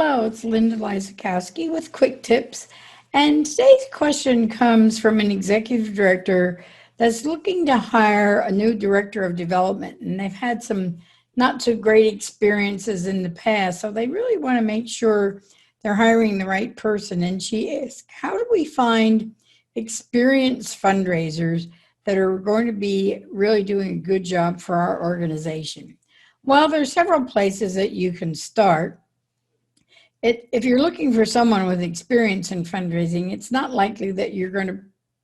Hello, it's Linda Lysakowski with Quick Tips. And today's question comes from an executive director that's looking to hire a new director of development. And they've had some not so great experiences in the past. So they really want to make sure they're hiring the right person. And she asked, how do we find experienced fundraisers that are going to be really doing a good job for our organization? Well, there's several places that you can start. If you're looking for someone with experience in fundraising, it's not likely that you're going to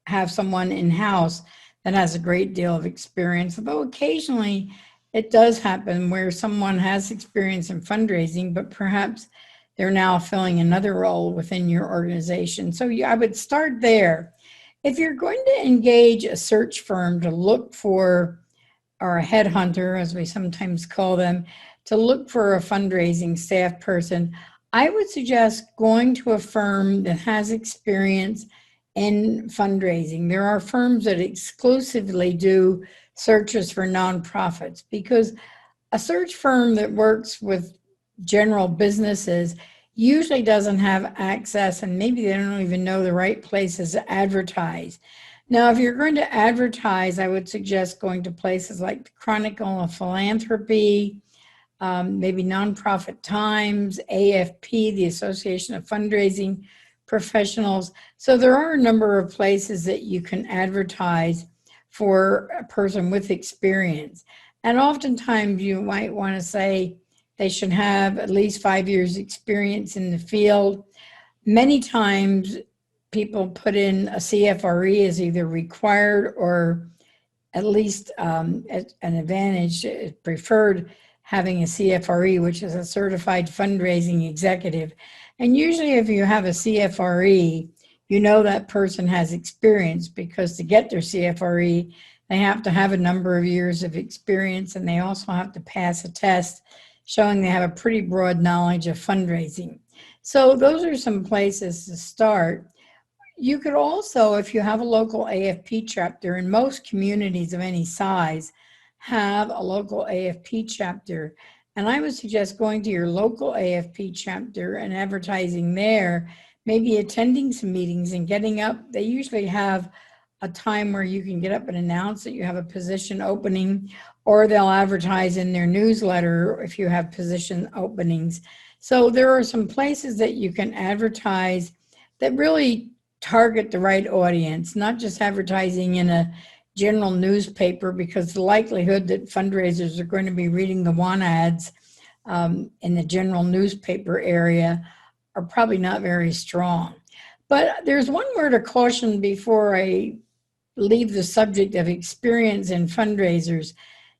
have someone in-house that has a great deal of experience, although occasionally it does happen where someone has experience in fundraising, but perhaps they're now filling another role within your organization. So I would start there. If you're going to engage a search firm to look for, or a headhunter, as we sometimes call them, to look for a fundraising staff person, I would suggest going to a firm that has experience in fundraising. There are firms that exclusively do searches for nonprofits, because a search firm that works with general businesses usually doesn't have access, and maybe they don't even know the right places to advertise. Now, if you're going to advertise, I would suggest going to places like the Chronicle of Philanthropy, maybe Nonprofit Times, AFP, the Association of Fundraising Professionals. So there are a number of places that you can advertise for a person with experience. And oftentimes you might want to say they should have at least 5 years experience in the field. Many times people put in a CFRE as either required or at least an advantage, preferred having a CFRE, which is a certified fundraising executive. And usually if you have a CFRE, you know that person has experience, because to get their CFRE, they have to have a number of years of experience, and they also have to pass a test showing they have a pretty broad knowledge of fundraising. So those are some places to start. You could also, if you have a local AFP chapter, in most communities of any size, have a local AFP chapter. And I would suggest going to your local AFP chapter and advertising there, maybe attending some meetings and getting up. They usually have a time where you can get up and announce that you have a position opening, or they'll advertise in their newsletter if you have position openings. So there are some places that you can advertise that really target the right audience, not just advertising in a general newspaper, because the likelihood that fundraisers are going to be reading the want ads in the general newspaper area are probably not very strong. But there's one word of caution before I leave the subject of experience in fundraisers.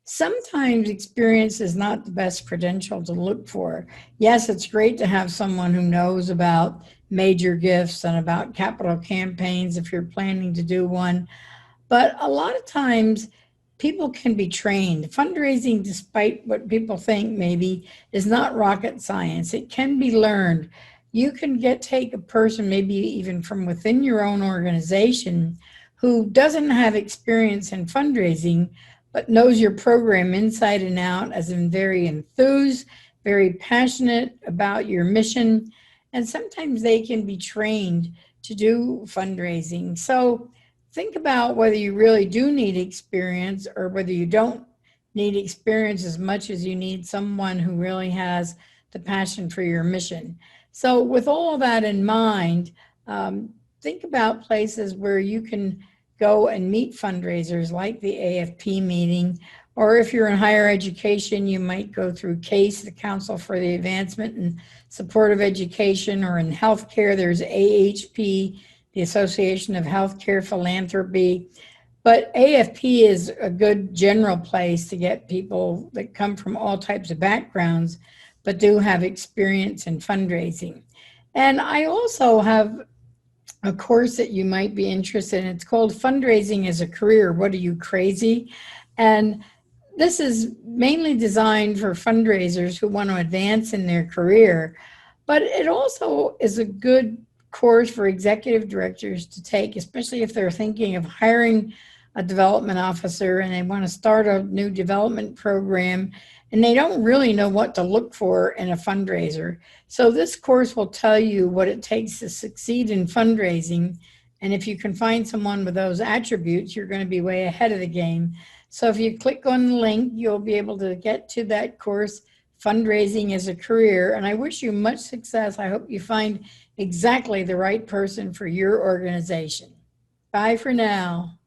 Sometimes experience is not the best credential to look for. Yes, it's great to have someone who knows about major gifts and about capital campaigns if you're planning to do one. But a lot of times people can be trained. Fundraising, despite what people think maybe, is not rocket science. It can be learned. You can take a person, maybe even from within your own organization, who doesn't have experience in fundraising, but knows your program inside and out, as in very enthused, very passionate about your mission. And sometimes they can be trained to do fundraising. So think about whether you really do need experience, or whether you don't need experience as much as you need someone who really has the passion for your mission. So with all that in mind, think about places where you can go and meet fundraisers, like the AFP meeting, or if you're in higher education, you might go through CASE, the Council for the Advancement and Support of Education, or in healthcare, there's AHP, the Association of Healthcare Philanthropy. But AFP is a good general place to get people that come from all types of backgrounds, but do have experience in fundraising. And I also have a course that you might be interested in. It's called Fundraising as a Career. What are you, crazy? And this is mainly designed for fundraisers who want to advance in their career, but it also is a good course for executive directors to take, especially if they're thinking of hiring a development officer and they want to start a new development program and they don't really know what to look for in a fundraiser. So this course will tell you what it takes to succeed in fundraising. And if you can find someone with those attributes, you're going to be way ahead of the game. So if you click on the link, you'll be able to get to that course, Fundraising as a Career. And I wish you much success. I hope you find exactly the right person for your organization. Bye for now.